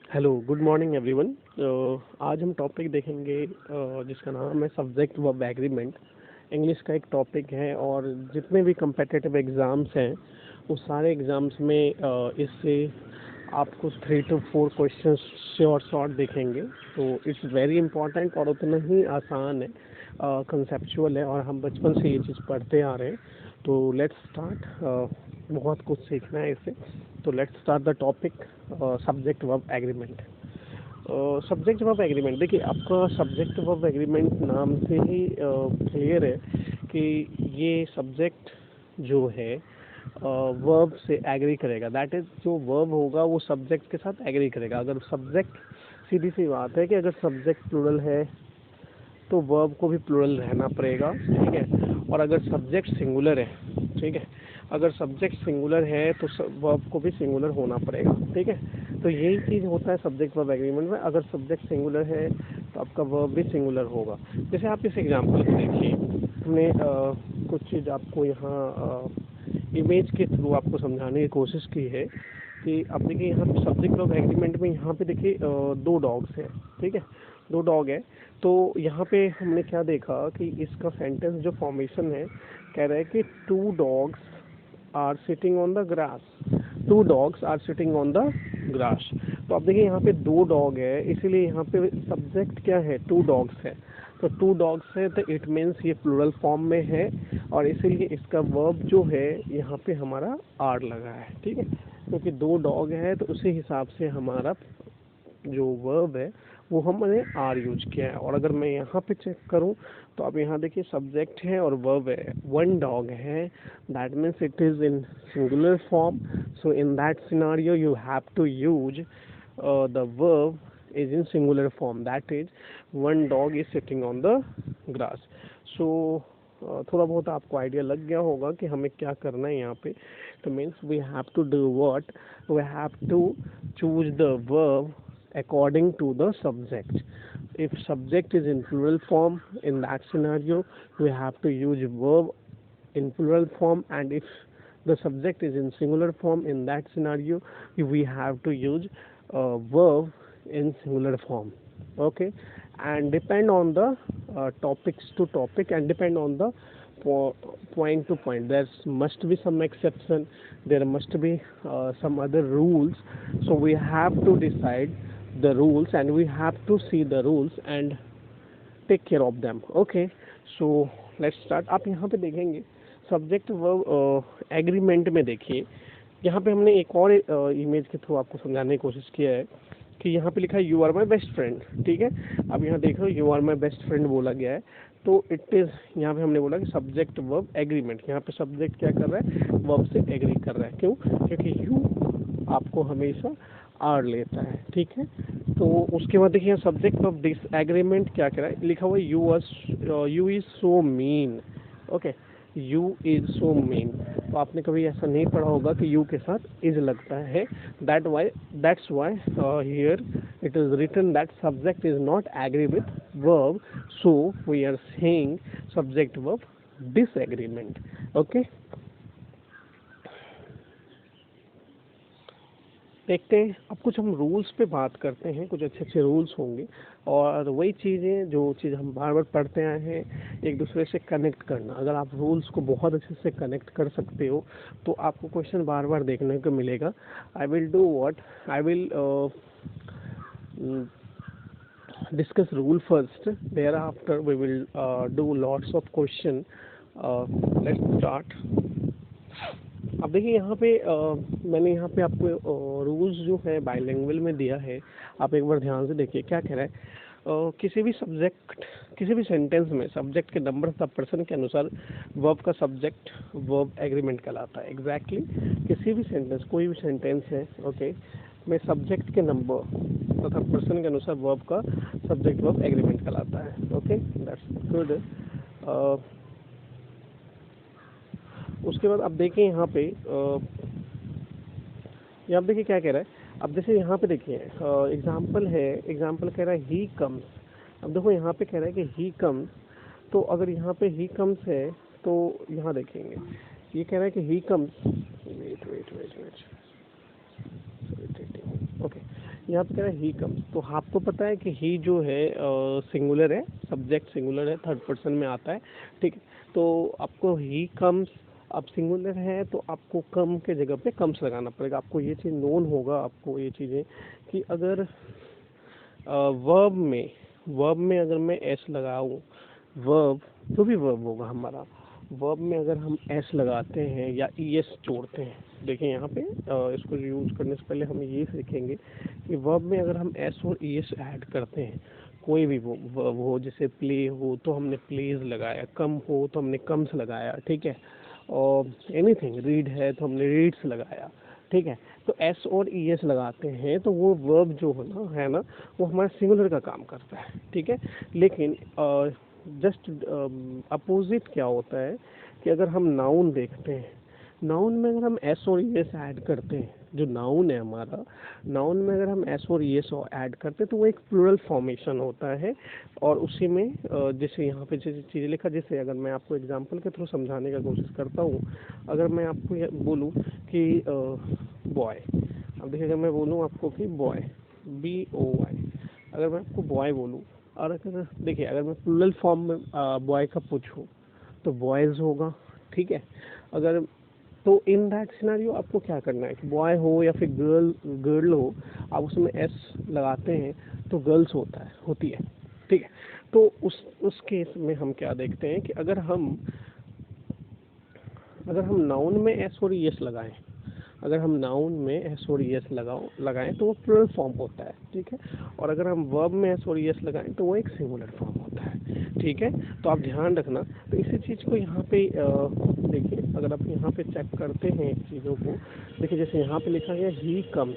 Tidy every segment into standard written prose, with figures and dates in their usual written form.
Hello, good morning everyone. आज हम topic देखेंगे जिसका नाम है सब्जेक्ट वर्ब एग्रीमेंट। इंग्लिश का एक टॉपिक है और जितने भी कम्पिटिटिव एग्ज़ाम्स हैं उस सारे एग्ज़ाम्स में इससे आपको 3 to 4 क्वेश्चंस श्योर शॉर्ट देखेंगे। तो इट्स वेरी इंपॉर्टेंट और उतना ही आसान है, कंसेप्चुअल है और हम बचपन से ये चीज़ पढ़ते आ रहे हैं। तो लेट्स स्टार्ट। बहुत कुछ सीखना है इससे। तो let's start the topic subject verb agreement. Subject verb agreement, देखिए आपका सब्जेक्ट वर्ब एग्रीमेंट नाम से ही क्लियर है कि ये सब्जेक्ट जो है वर्ब से एग्री करेगा। दैट इज, जो वर्ब होगा वो सब्जेक्ट के साथ एग्री करेगा। अगर सब्जेक्ट, सीधी सी बात है कि अगर सब्जेक्ट प्लूरल है तो वर्ब को भी प्लूरल रहना पड़ेगा, ठीक है। और अगर सब्जेक्ट सिंगुलर है, ठीक है, अगर सब्जेक्ट सिंगुलर है तो वर्ब को भी सिंगुलर होना पड़ेगा, ठीक है। तो यही चीज़ होता है सब्जेक्ट वर्ब एग्रीमेंट में। अगर सब्जेक्ट सिंगुलर है तो आपका वर्ब भी सिंगुलर होगा। जैसे आप इस एग्जांपल को देखिए, हमने कुछ चीज़ आपको यहाँ इमेज के थ्रू आपको समझाने की कोशिश की है कि अब देखिए यहाँ पे सब्जेक्ट वर्ब एग्रीमेंट में यहाँ पे देखिए 2 डॉग्स हैं, ठीक है, 2 डॉग है। तो यहाँ पे हमने क्या देखा कि इसका सेंटेंस जो फॉर्मेशन है कह रहा है कि 2 dogs are sitting on the grass. 2 dogs are sitting on the grass. तो अब देखिए यहाँ पे 2 डॉग है, इसीलिए यहाँ पे सब्जेक्ट क्या है, 2 डॉग्स है। तो 2 डॉग्स है तो इट मीन्स ये प्लूरल फॉर्म में है और इसीलिए इसका वर्ब जो है यहाँ पे हमारा आर लगा है, ठीक है। क्योंकि 2 डॉग है तो उसी हिसाब से हमारा जो वर्ब है वो हमने आर यूज किया है। और अगर मैं यहाँ पे चेक करूँ तो अब यहाँ देखिए सब्जेक्ट है और वर्ब है। 1 डॉग है, that means it is in singular form. So in that scenario you have to use the verb is in singular form, that is 1 dog is sitting on the grass. So थोड़ा बहुत आपको idea लग गया होगा कि हमें क्या करना है यहाँ पे। तो means we have to do what, we have to choose the verb according to the subject. If subject is in plural form, in that scenario we have to use verb in plural form, and if the subject is in singular form, in that scenario we have to use verb in singular form, okay. And depend on the topics to topic, and depend on the point to point. There must be some exception, there must be some other rules. So we have to decide the rules and we have to see the rules and take care of them, okay. So let's start. आप यहाँ पे देखेंगे subject verb agreement में, देखिए यहाँ पे हमने एक और इमेज के थ्रू आपको समझाने की कोशिश किया है कि यहाँ पे लिखा है you are my best friend, ठीक है। अब यहाँ देख रहे हो you are my best friend बोला गया है, तो इट इज़, यहाँ पे हमने बोला कि सब्जेक्ट वर्ब एग्रीमेंट। यहाँ पे सब्जेक्ट क्या कर रहा है, वर्ब से एग्री कर रहा है। क्यों? क्योंकि यू आपको हमेशा आर लेता है, ठीक है। तो उसके बाद देखिए सब्जेक्ट ऑफ दिस एग्रीमेंट क्या कह रहा है, लिखा हुआ है you is so mean, okay, you is so mean. तो आपने कभी ऐसा नहीं पढ़ा होगा कि यू के साथ इज लगता है, that's why here it is written that subject is not agree with verb, so we are saying subject verb disagreement, okay. देखते हैं अब कुछ हम रूल्स पे बात करते हैं। कुछ अच्छे अच्छे रूल्स होंगे और वही चीज़ें जो चीज़ हम बार बार पढ़ते आए हैं, एक दूसरे से कनेक्ट करना। अगर आप रूल्स को बहुत अच्छे से कनेक्ट कर सकते हो तो आपको क्वेश्चन बार बार देखने को मिलेगा। I will do what, I will discuss rule first, thereafter we will do lots of question. Let's start. अब देखिए यहाँ पे मैंने यहाँ पे आपको रूल्स जो है बाइलिंगुअल में दिया है। आप एक बार ध्यान से देखिए क्या कह रहा है। किसी भी सब्जेक्ट, किसी भी सेंटेंस में सब्जेक्ट के नंबर तथा पर्सन के अनुसार वर्ब का सब्जेक्ट वर्ब एग्रीमेंट कहलाता है। एग्जैक्टली किसी भी सेंटेंस, कोई भी सेंटेंस है, ओके, में सब्जेक्ट के नंबर तथा पर्सन के अनुसार वर्ब का सब्जेक्ट वर्ब एग्रीमेंट कहलाता है, ओके, दैट्स गुड। उसके बाद अब देखिए यहाँ पे यहाँ देखिए क्या कह रहा है। अब जैसे यहाँ पे देखिए एग्जाम्पल है, एग्जाम्पल कह रहा है ही कम्स। अब देखो यहाँ पे कह रहा है कि ही कम्स, तो अगर यहाँ पे ही कम्स है तो यहाँ देखेंगे ये कह रहा है कि he comes, wait wait wait wait, okay, यहाँ पे कह रहा है ही कम्स, तो आपको पता है कि ही जो है सिंगुलर है, सब्जेक्ट सिंगुलर है, थर्ड पर्सन में आता है, ठीक है। तो आपको ही कम्स, अब सिंगुलर है तो आपको कम के जगह पे कम्स लगाना पड़ेगा। आपको ये चीज़ नोन होगा, आपको ये चीज़ें कि अगर वर्ब में अगर मैं एस लगाऊं, वर्ब जो भी वर्ब होगा हमारा, वर्ब में अगर हम एस लगाते हैं या ई एस जोड़ते हैं, देखिए यहाँ पे इसको यूज़ करने से पहले हम ये सीखेंगे कि वर्ब में अगर हम एस और ई एस ऐड करते हैं, कोई भी वो वर्ब हो, जैसे प्ले हो तो हमने प्लेज लगाया, कम हो तो हमने कम्स लगाया, ठीक है, और एनीथिंग, रीड है तो हमने रीड्स लगाया, ठीक है। तो एस और ई एस लगाते हैं तो वो वर्ब जो है ना वो हमारा सिंगुलर का काम करता है, ठीक है। लेकिन जस्ट अपोजिट क्या होता है कि अगर हम नाउन देखते हैं, नाउन में अगर हम एस और ई एस ऐड करते हैं, जो नाउन है हमारा, नाउन में अगर हम एस और ई एस ऐड करते हैं तो वो एक प्लूरल फॉर्मेशन होता है। और उसी में जैसे यहाँ पे जैसे चीज़ें लिखा, जैसे अगर मैं आपको एग्जांपल के थ्रू समझाने का कोशिश करता हूँ, अगर मैं आपको ये बोलूँ कि बॉय, अब देखिए अगर मैं बोलूँ आपको कि बॉय, BOY, अगर मैं आपको बॉय बोलूँ, और अगर देखिए अगर मैं प्लूरल फॉर्म में बॉय का पूछूँ तो बॉयज़ होगा, ठीक है। अगर तो इन दैट सिनेरियो आपको क्या करना है कि बॉय हो या फिर गर्ल हो, आप उसमें एस लगाते हैं तो गर्ल्स होती है, ठीक है। तो उस केस में हम क्या देखते हैं कि अगर हम नाउन में एस और एस लगाएं, अगर हम नाउन में एस और एस लगाएं तो वो प्लूरल फॉर्म होता है, ठीक है। और अगर हम वर्ब में एस और एस लगाएं तो वो एक सिंगुलर फॉर्म होता है, ठीक है। तो आप ध्यान रखना। तो इसी चीज़ को यहाँ पे देखिए, अगर आप यहाँ पे चेक करते हैं चीज़ों को, देखिए जैसे यहाँ पे लिखा गया ही कम्स,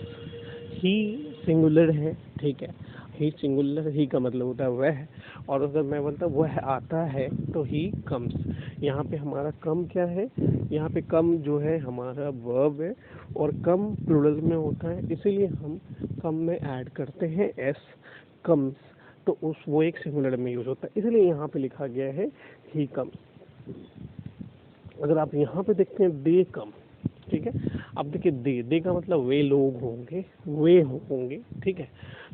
ही सिंगुलर है, ठीक है, ही सिंगुलर, ही का मतलब होता है वह, और अगर मैं बोलता वह आता है तो ही कम्स। यहाँ पे हमारा कम क्या है, यहाँ पे कम जो है हमारा वर्ब है, और कम प्लूरल में होता है, इसीलिए हम कम में ऐड करते हैं एस, कम्स, तो वो एक सिंगुलर में यूज़ होता है, इसलिए यहाँ पे लिखा गया है ही कम्स। अगर आप यहाँ पे देखते हैं दे कम, ठीक है, अब देखिए दे का मतलब वे लोग होंगे, वे होंगे, ठीक है।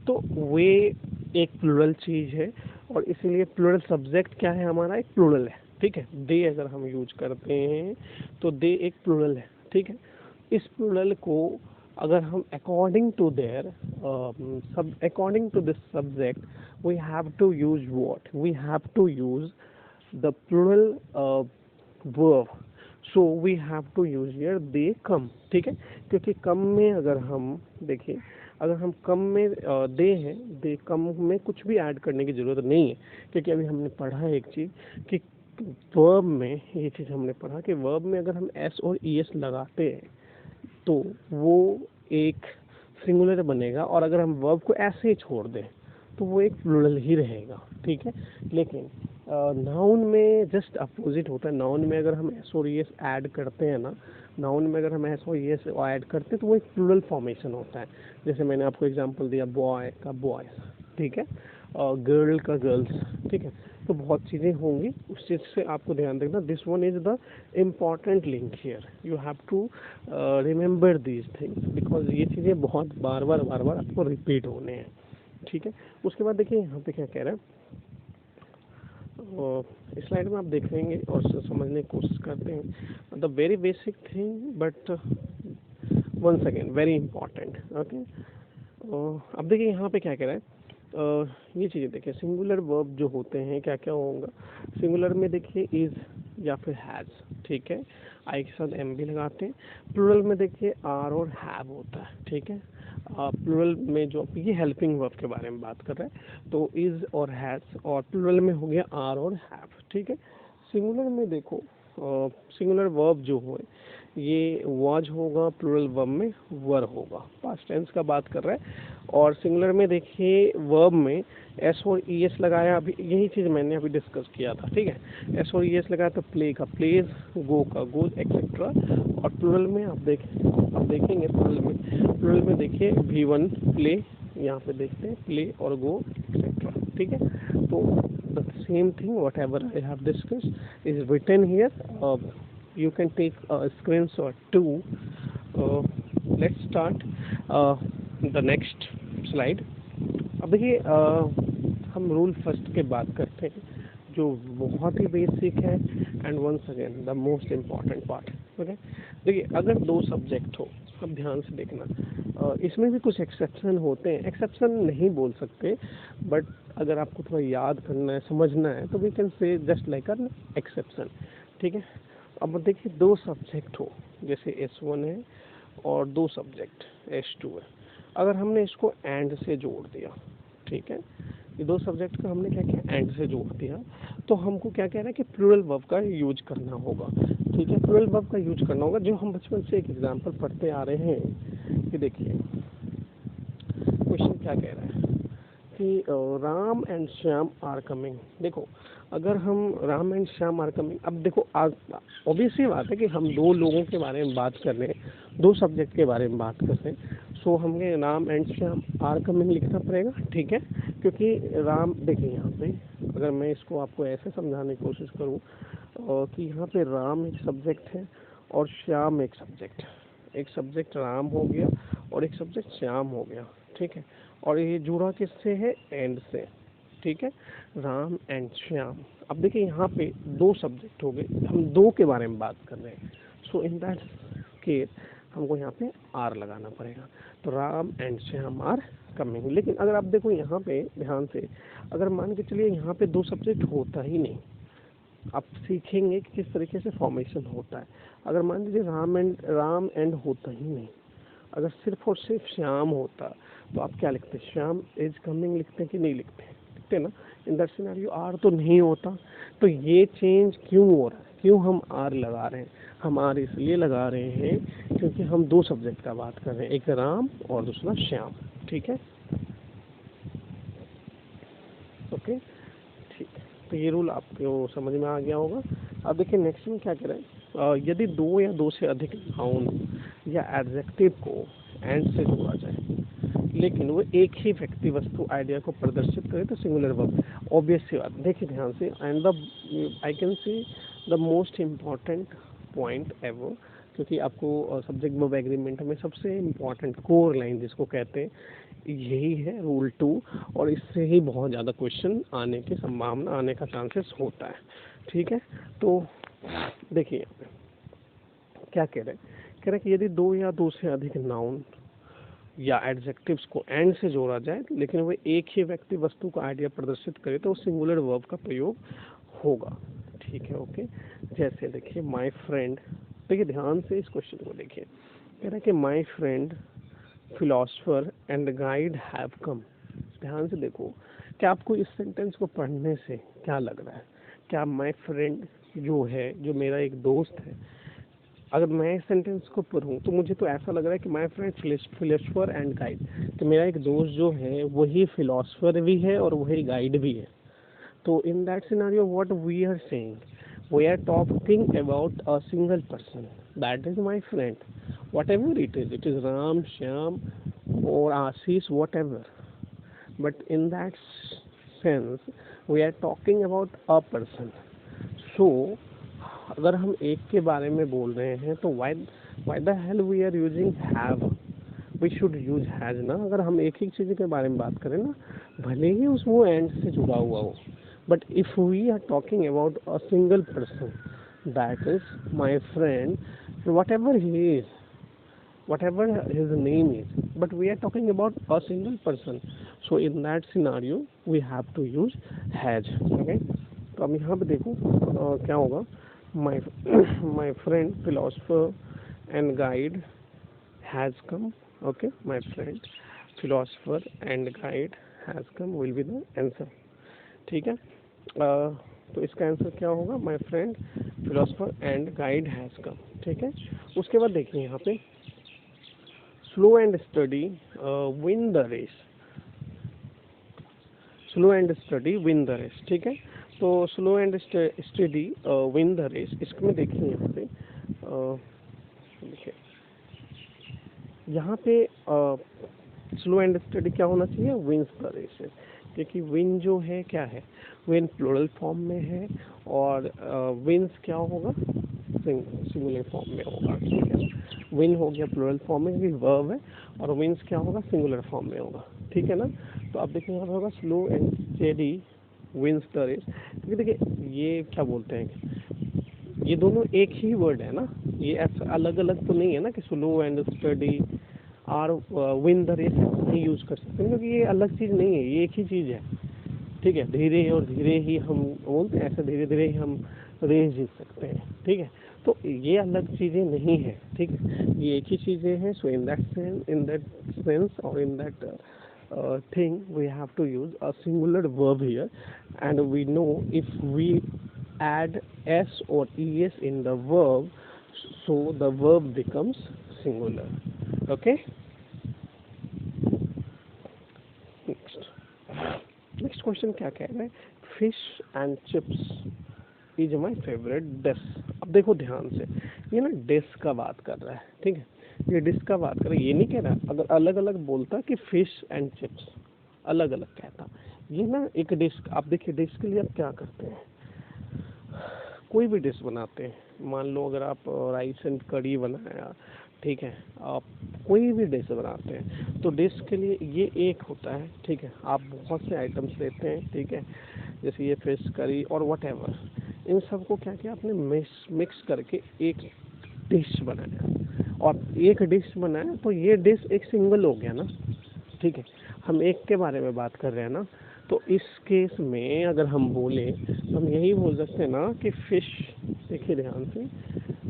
तो वे एक प्लूरल चीज़ है, और इसीलिए प्लूरल सब्जेक्ट क्या है हमारा, एक प्लूरल है, ठीक है। दे अगर हम यूज करते हैं तो दे एक प्लूरल है, ठीक है। इस प्लूरल को अगर हम according to this subject we have to use what, we have to use the plural verb, so we have to use here they come, ठीक है। क्योंकि कम में अगर हम देखिए, अगर हम कम में दे हैं, दे कम में कुछ भी ऐड करने की ज़रूरत नहीं है, क्योंकि अभी हमने पढ़ा है एक चीज़ कि वर्ब में, ये चीज़ हमने पढ़ा कि वर्ब में अगर हम एस और ई एस लगाते हैं तो वो एक सिंगुलर बनेगा, और अगर हम वर्ब को ऐसे ही छोड़ दें तो वो एक प्लूरल ही रहेगा, ठीक है। लेकिन नाउन में जस्ट अपोजिट होता है। नाउन में अगर हम एस और एस ऐड करते हैं ना, नाउन में अगर हम एस और एस ऐड करते हैं तो वो एक प्लूरल फॉर्मेशन होता है। जैसे मैंने आपको एग्जांपल दिया बॉय का बॉयज़, ठीक है, और गर्ल का गर्ल्स, ठीक है। तो बहुत चीज़ें होंगी, उस चीज़ से आपको ध्यान रखना। This one is the important link here, you have to remember these things, because ये चीज़ें बहुत बार बार आपको रिपीट होने हैं, ठीक है। उसके बाद देखिए यहाँ पे क्या कह रहा है, स्लाइड में आप देखेंगे और समझने की कोशिश करते हैं। The very basic thing but once again very important, okay. अब देखिए यहाँ पे क्या कह रहा है, ये चीज़ें देखिए, सिंगुलर वर्ब जो होते हैं क्या क्या होगा। सिंगुलर में देखिए इज़ या फिर हैज़, ठीक है, आई के साथ एम भी लगाते हैं। प्लूरल में देखिए आर और हैव होता है, ठीक है। प्लूरल में जो ये हेल्पिंग वर्ब के बारे में बात कर रहा है, तो इज़ और हैज़, और प्लूरल में हो गया आर और हैव, ठीक है। सिंगुलर में देखो, सिंगुलर वर्ब जो हो ये वाज होगा, प्लूरल वर्ब में वर होगा, पास्ट टेंस का बात कर रहा है। और सिंगुलर में देखिए वर्ब में एस और ई एस लगाया, अभी यही चीज़ मैंने अभी डिस्कस किया था, ठीक है। एस और ई एस लगाया तो प्ले का प्लेज, गो का गोज, एक्सेट्रा। और प्लूरल में आप देखेंगे प्लूरल में देखिए V1 प्ले, यहाँ पे देखते हैं प्ले और गो एक्सेट्रा, ठीक है। तो the same thing whatever I have discuss is written here, you can take a screenshot too. Let's start the next slide. अब देखिए हम रूल फर्स्ट के बात करते हैं जो बहुत ही बेसिक है and once again the most important part. Okay, देखिए अगर दो सब्जेक्ट हो, अब ध्यान से देखना, इसमें भी कुछ एक्सेप्शन होते हैं, एक्सेप्शन नहीं बोल सकते, बट अगर आपको थोड़ा याद करना है, समझना है, तो we can say just like an exception. ठीक है, अब देखिए दो सब्जेक्ट हो, जैसे S1 है और दो सब्जेक्ट S2 है, अगर हमने इसको एंड से जोड़ दिया, ठीक है, ये दो सब्जेक्ट को हमने क्या किया, एंड से जोड़ दिया, तो हमको क्या कह रहा है कि प्लूरल वर्ब का यूज करना होगा। ठीक है, प्लूरल वर्ब का यूज करना होगा, जो हम बचपन से एक एग्जांपल पढ़ते आ रहे हैं कि देखिए क्वेश्चन क्या कह रहा है कि Ram and Shyam are coming. देखो अगर हम Ram and Shyam are coming, अब देखो ऑब्वियस ही बात है कि हम दो लोगों के बारे में बात कर रहे हैं, दो सब्जेक्ट के बारे में बात कर रहे हैं, सो हमें Ram and Shyam are coming लिखना पड़ेगा। ठीक है, क्योंकि राम, देखिए यहाँ पे अगर मैं इसको आपको ऐसे समझाने की कोशिश करूँ कि यहाँ पे राम एक सब्जेक्ट है और श्याम एक सब्जेक्ट है, एक सब्जेक्ट राम हो गया और एक सब्जेक्ट श्याम हो गया। ठीक है, और ये जुड़ा किससे है, एंड से। ठीक है, राम एंड श्याम। अब देखिए यहाँ पे दो सब्जेक्ट हो गए, हम दो के बारे में बात कर रहे हैं, सो इन दैट केस हमको यहाँ पे आर लगाना पड़ेगा, तो Ram and Shyam are coming. लेकिन अगर आप देखो यहाँ पे ध्यान से, अगर मान के चलिए यहाँ पे दो सब्जेक्ट होता ही नहीं, आप सीखेंगे कि किस तरीके से फॉर्मेशन होता है। अगर मान लीजिए राम एंड होता ही नहीं, अगर सिर्फ और सिर्फ श्याम होता, तो आप क्या लिखते, श्याम इज कमिंग लिखते हैं कि नहीं लिखते, लिखते ना। इन दैट सिनेरियो आर तो नहीं होता, तो ये चेंज क्यों हो रहा है, क्यों हम आर लगा रहे हैं, हम आर इसलिए लगा रहे हैं क्योंकि हम दो सब्जेक्ट का बात कर रहे हैं, एक राम और दूसरा श्याम। ठीक है, ओके, ठीक है, तो ये रूल आपको समझ में आ गया होगा। अब देखिए नेक्स्ट में क्या कह रहे हैं, यदि दो या दो से अधिक नाउन या एडजेक्टिव को एंड से जोड़ा जाए लेकिन वो एक ही व्यक्ति वस्तु आइडिया को प्रदर्शित करे तो सिंगुलर वर्ब। ऑब्वियस सी बात, देखिए ध्यान से, and the I can see the most important point ever, क्योंकि आपको सब्जेक्ट वर्ब एग्रीमेंट में सबसे इम्पॉर्टेंट कोर लाइन जिसको कहते हैं यही है रूल 2, और इससे ही बहुत ज़्यादा क्वेश्चन आने की संभावना, आने का चांसेस होता है। ठीक है, तो देखिए यहाँ पे क्या कह रहे हैं, कह रहे हैं कि यदि दो या दो से अधिक नाउन या एडजेक्टिव्स को एंड से जोड़ा जाए लेकिन वो एक ही व्यक्ति वस्तु का आइडिया प्रदर्शित करे तो सिंगुलर वर्ब का प्रयोग होगा। ठीक है, ओके, जैसे देखिए माय फ्रेंड, देखिए ध्यान से इस क्वेश्चन को देखिए, कह रहा है कि my friend philosopher and guide have come. ध्यान से देखो, क्या आपको इस सेंटेंस को पढ़ने से क्या लग रहा है, क्या माय फ्रेंड जो है, जो मेरा एक दोस्त है, अगर मैं इस सेंटेंस को पढ़ूँ तो मुझे तो ऐसा लग रहा है कि my friend philosopher and guide, तो मेरा एक दोस्त जो है वही फिलोसफर भी है और वही गाइड भी है। तो in that scenario what we are saying, we are talking about a single person, that is my friend, whatever it is Ram, Shyam or Ashish, whatever, but in that sense we are talking about a person. So अगर हम एक के बारे में बोल रहे हैं तो why the hell we are using have, we should use has ना। अगर हम एक ही चीज़ के बारे में बात करें ना, भले ही उस वो एंड से जुड़ा हुआ हो, but if we are talking about a single person, that is my friend, whatever he is, whatever his name is, but we are talking about a single person, so in that scenario we have to use has. Okay, तो अब यहाँ पे देखो क्या होगा, my my friend philosopher and guide has come. Okay, my friend philosopher and guide has come will be the answer. ठीक है, तो इसका आंसर क्या होगा, my friend philosopher and guide has come. ठीक है, उसके बाद देखिए यहाँ पे slow and study win the race, slow and study win the race. ठीक है, तो slow and study win the race, इसमें देखिए यहाँ पे देखिए यहाँ पे स्लो एंड स्टडी क्या होना चाहिए, विंस द रेस, क्योंकि विन जो है क्या है, विन प्लूरल फॉर्म में है और विंस क्या होगा, सिंगुलर फॉर्म में होगा। ठीक है, विन हो गया प्लूरल फॉर्म में भी वर्ब है, और विंस क्या होगा, सिंगुलर फॉर्म में होगा, ठीक है ना। तो अब देखिए यहाँ पे होगा slow and steady wins the race. क्योंकि देखिए ये क्या बोलते हैं, ये दोनों एक ही वर्ड है ना, ये ऐसा अलग अलग तो नहीं है ना कि स्लो एंड स्टडी और विन द रेस नहीं यूज़ कर सकते, क्योंकि ये अलग चीज़ नहीं है, ये एक ही चीज़ है, ठीक है। धीरे और धीरे ही हम बोलते हैं, ऐसे धीरे धीरे ही हम रेस जीत सकते हैं, ठीक है। तो ये अलग चीज़ें नहीं है, ठीक है, ये एक ही चीज़ें हैं। सो इन दैट सेंस और in that thing we have to use a singular verb here, and we know if we add s or es in the verb, so the verb becomes singular. Okay, next question क्या कह रहा है, fish and chips is my favorite dish। अब देखो ध्यान से, ये ना डिश का बात कर रहा है, ठीक है, ये डिश का बात कर रहा है, ये नहीं कह रहा अगर अलग अलग बोलता कि फिश एंड चिप्स अलग अलग कहता, ये ना एक डिश। आप देखिए डिश के लिए आप क्या करते हैं, कोई भी डिश बनाते हैं, मान लो अगर आप राइस एंड कड़ी बनाया, ठीक है, आप कोई भी डिश बनाते हैं तो डिश के लिए ये एक होता है, ठीक है। आप बहुत से आइटम्स लेते हैं, ठीक है, जैसे ये फिश करी और वट एवर, इन सबको क्या किया आपने मिक्स करके एक डिश बनाया, और एक डिश बनाया तो ये डिश एक सिंगल हो गया ना, ठीक है। हम एक के बारे में बात कर रहे हैं ना, तो इस केस में अगर हम बोले तो हम यही बोल सकते हैं ना कि फिश, देखिए ध्यान से,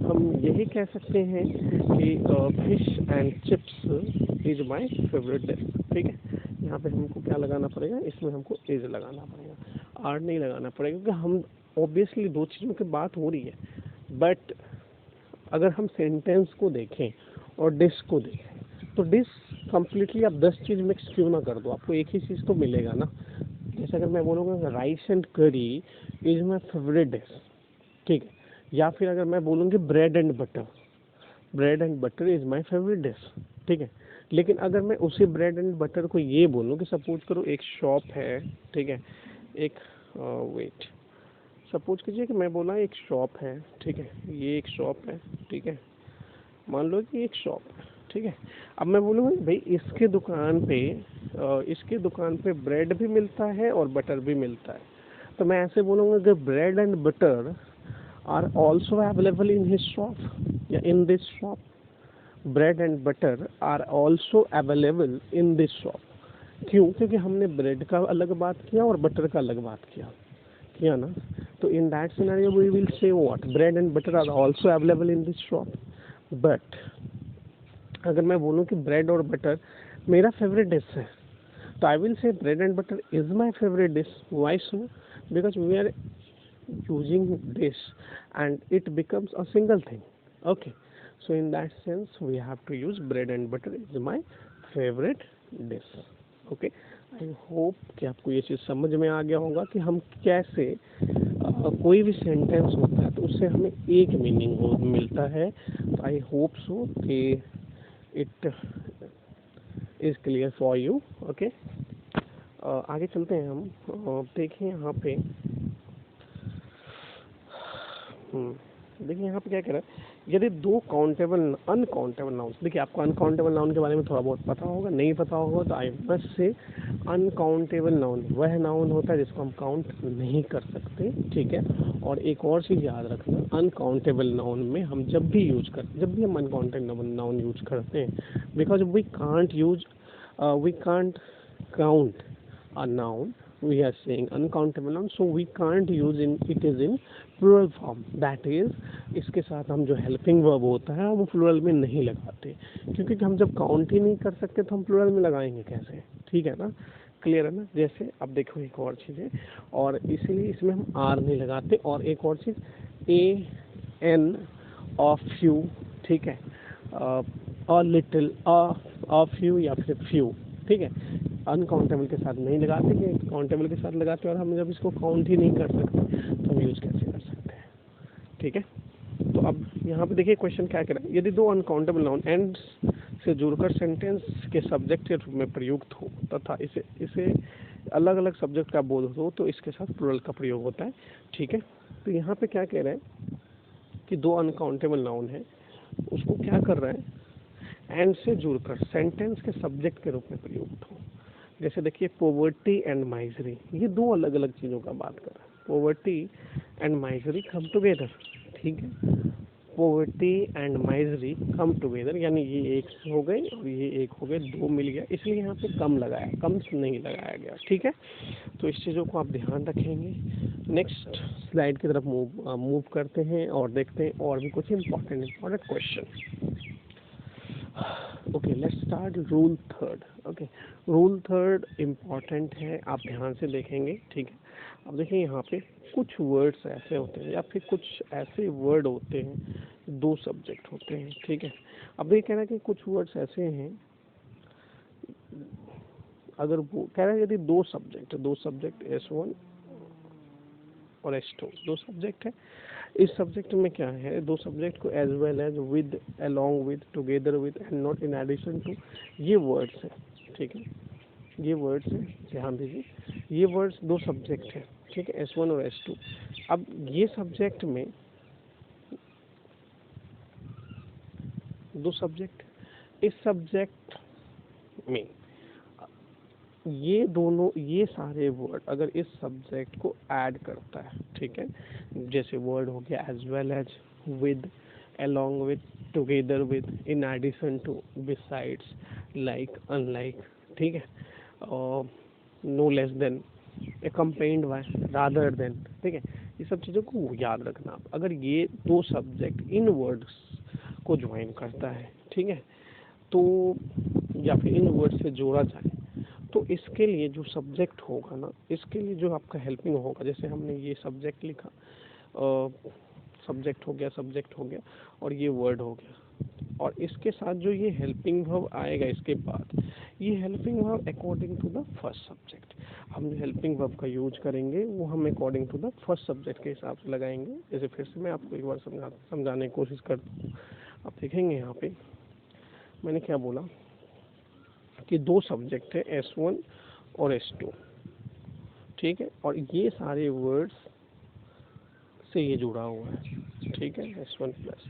हम यही कह सकते हैं कि fish and chips is my favourite dish, ठीक है। यहाँ पे हमको क्या लगाना पड़ेगा, इसमें हमको इज लगाना पड़ेगा, आर नहीं लगाना पड़ेगा, क्योंकि हम ऑब्वियसली दो चीज़ों की बात हो रही है। बट अगर हम सेंटेंस को देखें और डिश को देखें, तो डिश कम्प्लीटली आप 10 चीज़ मिक्स क्यों ना कर दो, आपको एक ही चीज़ तो मिलेगा ना। जैसे अगर मैं बोलूँगा राइस एंड करी इज माई फेवरेट डिश, ठीक है, या फिर अगर मैं बोलूँगी bread and butter is my favourite dish, ठीक है। लेकिन अगर मैं उसी ब्रेड एंड बटर को ये बोलूँ कि सपोज करो एक शॉप है, ठीक है, एक वेट सपोज कीजिए कि मैं बोला एक शॉप है, ठीक है, ये एक शॉप है, ठीक है, मान लो कि एक शॉप है, ठीक है। अब मैं बोलूँगा भाई इसके दुकान पे ब्रेड भी मिलता है और बटर भी मिलता है, तो मैं ऐसे बोलूँगा कि bread and butter are also available in his shop या in this shop, bread and butter are also available in this shop. क्यों, क्योंकि हमने ब्रेड का अलग बात किया और बटर का अलग बात किया ना। तो in that scenario we will say what, bread and butter are also available in this shop. But अगर मैं बोलूँ कि ब्रेड और बटर मेरा फेवरेट डिश है, तो I will say bread and butter is my favourite dish. Why so, because we are using this and it becomes a single thing. Okay, so in that sense we have to use bread and butter is my favourite dish. Okay, I hope कि आपको ये चीज़ समझ में आ गया होगा कि हम कैसे कोई भी सेंटेंस होता है तो उससे हमें एक मीनिंग मिलता है। तो आई होप सो कि it is clear for you. Okay, आगे चलते हैं हम। देखिए यहाँ पे देखिए यहाँ पे क्या कह रहा है, यदि दो अनकाउंटेबल नाउन्स, देखिए आपको अनकाउंटेबल नाउन के बारे में थोड़ा बहुत पता होगा, नहीं पता होगा तो I must say uncountable noun वह नाउन होता है जिसको हम काउंट नहीं कर सकते, ठीक है। और एक और चीज़ याद रखना, अनकाउंटेबल नाउन में हम जब भी हम अनकाउंटेबल नाउन यूज करते हैं, because we can't count a noun, we are saying uncountable noun, so we can't use it is in plural form, that is इसके साथ हम जो helping verb होता है वो plural में नहीं लगाते, क्योंकि हम जब काउंट ही नहीं कर सकते तो हम plural में लगाएंगे कैसे, ठीक है ना, क्लियर है ना। जैसे अब देखो एक और चीज़ है, और इसीलिए इसमें हम आर नहीं लगाते। और एक और चीज़, ए एन ऑफ फ्यू, ठीक है, अ लिटिल, अ फ्यू या फिर फ्यू, ठीक है, अनकाउंटेबल के साथ नहीं लगाते, कि काउंटेबल के साथ लगाते हैं, और हम जब इसको काउंट ही नहीं कर सकते तो हम यूज़ कैसे कर सकते हैं, ठीक है। तो अब यहाँ पे देखिए क्वेश्चन क्या कह रहा है, यदि दो अनकाउंटेबल नाउन एंड से जुड़कर सेंटेंस के सब्जेक्ट के रूप में प्रयुक्त हो तथा इसे अलग अलग सब्जेक्ट का बोध हो तो इसके साथ प्लूरल का प्रयोग होता है, ठीक है। तो यहाँ पे क्या कह रहा है कि दो अनकाउंटेबल नाउन है, उसको क्या कर रहा है, एंड से जुड़कर सेंटेंस के सब्जेक्ट के रूप में प्रयुक्त हो। जैसे देखिए पॉवर्टी एंड माइजरी, ये दो अलग अलग चीज़ों का बात कर रहा है। Poverty and misery come together, ठीक है, poverty and misery come together, यानी ये एक हो गए और ये एक हो गए, दो मिल गया, इसलिए यहाँ पे कम लगाया, कम नहीं लगाया गया, ठीक है। तो इस चीज़ों को आप ध्यान रखेंगे। नेक्स्ट स्लाइड की तरफ मूव करते हैं और देखते हैं और भी कुछ important question. Okay, let's start rule third. Okay, rule third important है, आप ध्यान से देखेंगे, ठीक है। अब देखिए यहाँ पे कुछ वर्ड्स ऐसे होते हैं या फिर कुछ ऐसे वर्ड होते हैं, दो सब्जेक्ट होते हैं, ठीक है। अब ये कह रहा है कि कुछ वर्ड्स ऐसे हैं, अगर वो कह रहा है यदि दो सब्जेक्ट S1 और S2 दो सब्जेक्ट है, इस सब्जेक्ट में क्या है, दो सब्जेक्ट को as well as, with, along with, together with and not in addition to, ये वर्ड्स हैं, ठीक है, ये वर्ड्स हैं, ध्यान दीजिए, ये वर्ड्स दो सब्जेक्ट हैं, ठीक है, S1 और S2। अब ये सब्जेक्ट में दो सब्जेक्ट, इस सब्जेक्ट में ये दोनों, ये सारे वर्ड अगर इस सब्जेक्ट को ऐड करता है, ठीक है, जैसे वर्ड हो गया as well as, with, along with, together with, in addition to, besides, like, unlike, ठीक है, और no less than, accompanied by, rather than, ठीक है, ये सब चीज़ों को याद रखना। अगर ये दो सब्जेक्ट इन वर्ड्स को ज्वाइन करता है, ठीक है, तो या फिर इन वर्ड से जोड़ा जाए, तो इसके लिए जो सब्जेक्ट होगा ना, इसके लिए जो आपका हेल्पिंग होगा, जैसे हमने ये सब्जेक्ट लिखा, सब्जेक्ट हो गया और ये वर्ड हो गया, और इसके साथ जो ये हेल्पिंग वर्ब आएगा इसके बाद, ये helping verb according to the first subject, हम जो हेल्पिंग वर्ब का यूज करेंगे वो हम according to the first subject के हिसाब से लगाएंगे। जैसे फिर से मैं आपको एक बार समझाने की कोशिश करता हूँ। आप देखेंगे यहाँ पे मैंने क्या बोला कि दो सब्जेक्ट है S1 और S2, ठीक है, और ये सारे वर्ड्स से ये जुड़ा हुआ है, ठीक है, S1 प्लस,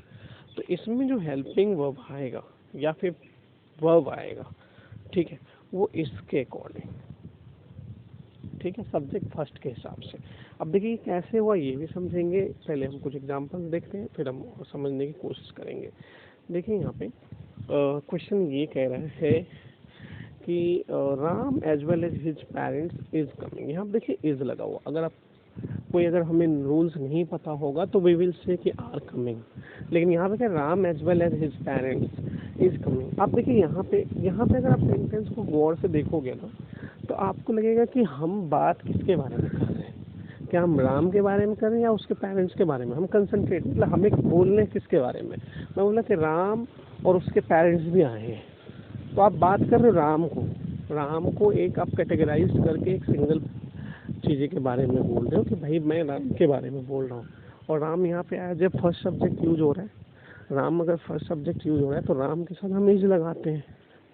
तो इसमें जो हेल्पिंग वर्ब आएगा या फिर वर्ब आएगा, ठीक है, वो इसके अकॉर्डिंग, ठीक है, सब्जेक्ट फर्स्ट के हिसाब से। अब देखिए कैसे हुआ ये भी समझेंगे, पहले हम कुछ एग्जांपल्स देखते हैं, फिर हम समझने की कोशिश करेंगे। देखिए यहाँ पे क्वेश्चन ये कह रहा है कि Ram as well as his parents is coming. यहाँ पे देखिए इज लगा हुआ, अगर हमें रूल्स नहीं पता होगा तो वी विल से कि आर कमिंग, लेकिन यहाँ पे क्या, Ram as well as his parents is coming. आप देखिए यहाँ पे अगर आप सेंटेंस को गौर से देखोगे ना, तो आपको लगेगा कि हम बात किसके बारे में कर रहे हैं, क्या हम राम के बारे में कर रहे हैं या उसके पेरेंट्स के बारे में। हम कंसंट्रेट, मतलब हमें बोलने किसके बारे में, मैं बोला कि राम और उसके पेरेंट्स भी आए हैं, तो आप बात कर रहे हो राम को एक आप कैटेगराइज करके एक सिंगल चीज़ें के बारे में बोल रहे हो कि भाई मैं राम के बारे में बोल रहा हूँ, और राम यहाँ पे as a first subject use हो रहा है। राम अगर फर्स्ट सब्जेक्ट यूज हो रहा है तो राम के साथ हम इज लगाते हैं,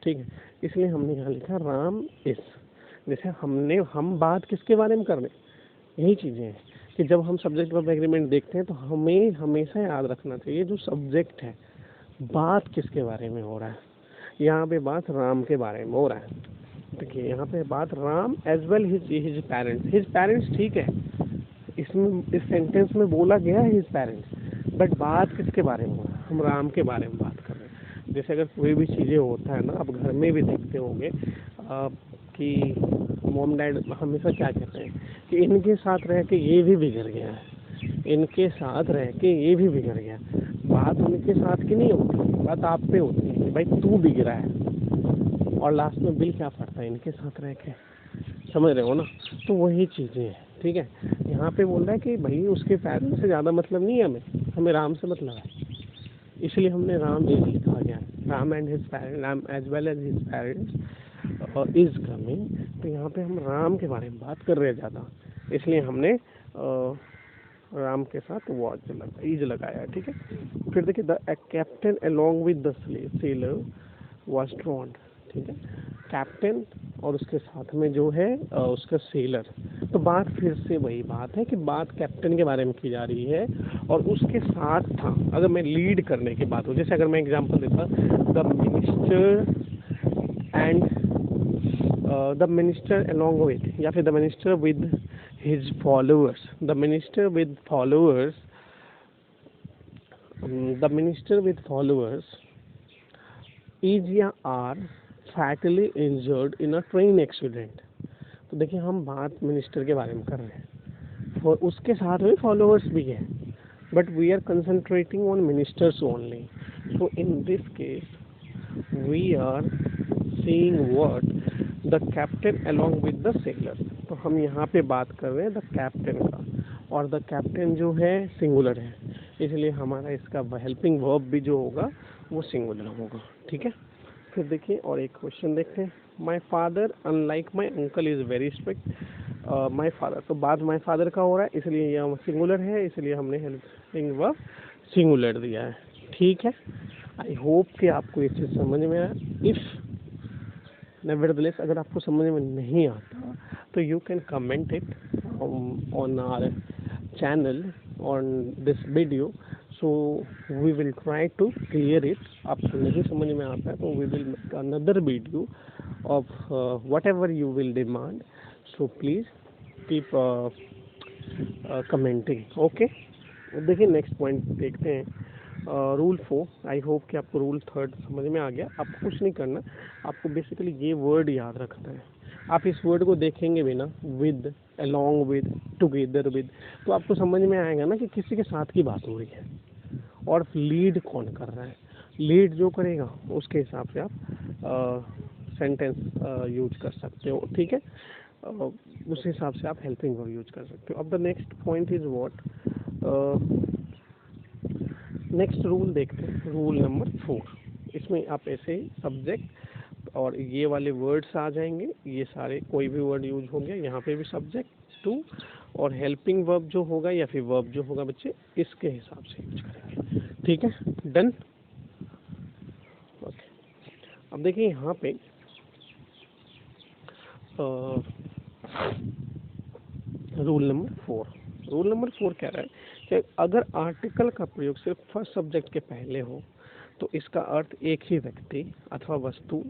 ठीक है, इसलिए हमने यहाँ लिखा राम इज। जैसे हम बात किसके बारे में कर रहे हैं, यही चीज़ें हैं कि जब हम सब्जेक्ट वर्ब एग्रीमेंट देखते हैं तो हमें हमेशा याद रखना चाहिए जो सब्जेक्ट है बात किसके बारे में हो रहा है। यहाँ पे बात राम के बारे में हो रहा है, देखिए यहाँ पे बात Ram as well his parents, ठीक है, इसमें इस सेंटेंस में बोला गया है हिज पेरेंट्स, बट बात किसके बारे में हो रहा है, हम राम के बारे में बात कर रहे हैं। जैसे अगर कोई भी चीज़ें होता है ना, आप घर में भी देखते होंगे कि मॉम डैड हमेशा क्या कहते हैं कि इनके साथ रह के ये भी बिगड़ गया है, इनके साथ रह के ये भी बिगड़ गया। बात उनके साथ की नहीं होती, बात आप पे होती है कि भाई तू बिगड़ा है, और लास्ट में बिल क्या पड़ता है, इनके साथ रह के, समझ रहे हो ना। तो वही चीज़ें हैं, ठीक है। यहाँ पे बोल रहा है कि भाई उसके पेरेंट्स से ज़्यादा मतलब नहीं है, हमें राम से मतलब है, इसलिए हमने राम इज लिखा गया, Ram and his parents, Ram as well as his parents is coming. तो यहाँ पे हम राम के बारे में बात कर रहे हैं ज़्यादा, इसलिए हमने राम के साथ वॉच इज लगाया, ठीक है। फिर देखिए the captain along with the seller was ड्रॉन्ड, ठीक है, कैप्टन और उसके साथ में जो है उसका सेलर तो बात फिर से वही बात है कि बात कैप्टन के बारे में की जा रही है, और उसके साथ था अगर मैं लीड करने की बात हो, जैसे अगर मैं एग्जांपल देता, the minister and the minister along with, या फिर the minister with his followers, the minister with followers, the minister with followers is या are fatally injured in a train accident. तो देखिए हम बात मिनिस्टर के बारे में कर रहे हैं और उसके साथ में फॉलोअर्स भी हैं, but we are concentrating on ministers only. So in this case we are seeing what the captain along with the sailor. तो हम यहाँ पे बात कर रहे हैं द कैप्टन का, और द कैप्टन जो है सिंगुलर है, इसलिए हमारा इसका हेल्पिंग वर्ब भी जो होगा वो सिंगुलर होगा। ठीक है, फिर देखिए और एक क्वेश्चन देखते हैं। My father unlike my uncle is very strict. My father, तो बात माई फादर का हो रहा है इसलिए यह सिंगुलर है, इसलिए हमने हेल्पिंग वर्ब सिंगुलर दिया है। ठीक है, आई होप कि आपको ये चीज़ समझ में आया। इफ़ नेवरदलेस अगर आपको समझ में नहीं आता तो you can comment it on our channel on this video, so we will try to clear it. आपको नहीं समझ में आता है तो we will make another video of whatever you will demand, so please keep commenting. Okay, देखिए next point देखते हैं, रूल 4। आई होप कि आपको रूल 3 समझ में आ गया। आपको कुछ नहीं करना, आपको बेसिकली ये वर्ड याद रखना है। आप इस वर्ड को देखेंगे भी ना, with, along with, together with, तो आपको समझ में आएगा ना कि किसी के साथ की बात हो रही है और लीड कौन कर रहा है। लीड जो करेगा उसके हिसाब से आप सेंटेंस यूज कर सकते हो। ठीक है, उस हिसाब से आप हेल्पिंग वर्ब यूज कर सकते हो। अब the next point is what, next rule देखते हैं, रूल नंबर 4। इसमें आप ऐसे ही सब्जेक्ट और ये वाले वर्ड्स आ जाएंगे, ये सारे कोई भी वर्ड यूज हो गया, यहाँ पे भी सब्जेक्ट टू, और हेल्पिंग वर्ब जो होगा या फिर वर्ब जो होगा बच्चे इसके हिसाब से यूज करेंगे। ठीक है, डन। ओके, अब देखिए यहाँ पे रूल नंबर 4, रूल नंबर 4 कह रहा है कि अगर आर्टिकल का प्रयोग सिर्फ फर्स्ट सब्जेक्ट के पहले हो तो इसका अर्थ एक ही व्यक्ति अथवा वस्तु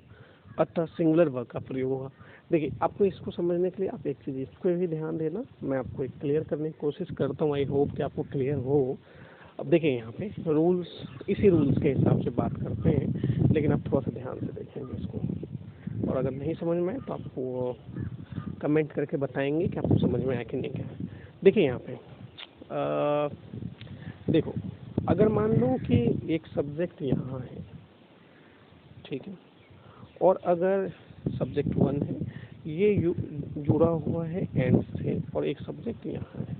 अतः सिंगुलर वर्ब का प्रयोग होगा। देखिए आपको इसको समझने के लिए आप एक चीज़ इसको भी ध्यान देना, मैं आपको एक क्लियर करने की कोशिश करता हूँ। आई होप कि आपको क्लियर हो। अब देखिए यहाँ पे रूल्स, इसी रूल्स के हिसाब से बात करते हैं, लेकिन आप थोड़ा सा ध्यान से देखेंगे इसको, और अगर नहीं समझ में आए तो आपको कमेंट करके बताएंगे कि आपको समझ में आया कि नहीं क्या। देखिए यहाँ पे देखो, अगर मान लो कि एक सब्जेक्ट यहाँ है, ठीक है, और अगर सब्जेक्ट 1 है, ये जुड़ा हुआ है एंड से, और एक सब्जेक्ट यहाँ है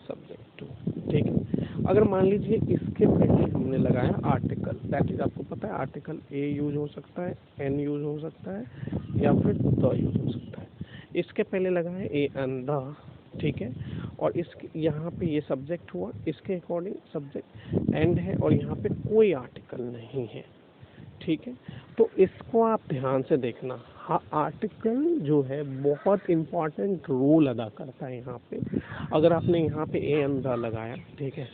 सब्जेक्ट 2, ठीक है। अगर मान लीजिए इसके पहले हमने लगाया आर्टिकल, दैट इज आपको पता है आर्टिकल ए यूज हो सकता है, एन यूज हो सकता है, या फिर द यूज हो सकता है। इसके पहले लगा है ए एंड द, ठीक है, और इस यहाँ पे ये सब्जेक्ट हुआ, इसके अकॉर्डिंग सब्जेक्ट एंड है, और यहाँ पे कोई आर्टिकल नहीं है, ठीक है। तो इसको आप ध्यान से देखना। हाँ, आर्टिकल जो है बहुत इम्पॉर्टेंट रोल अदा करता है यहाँ पे। अगर आपने यहाँ पे ए अंदर लगाया, ठीक है,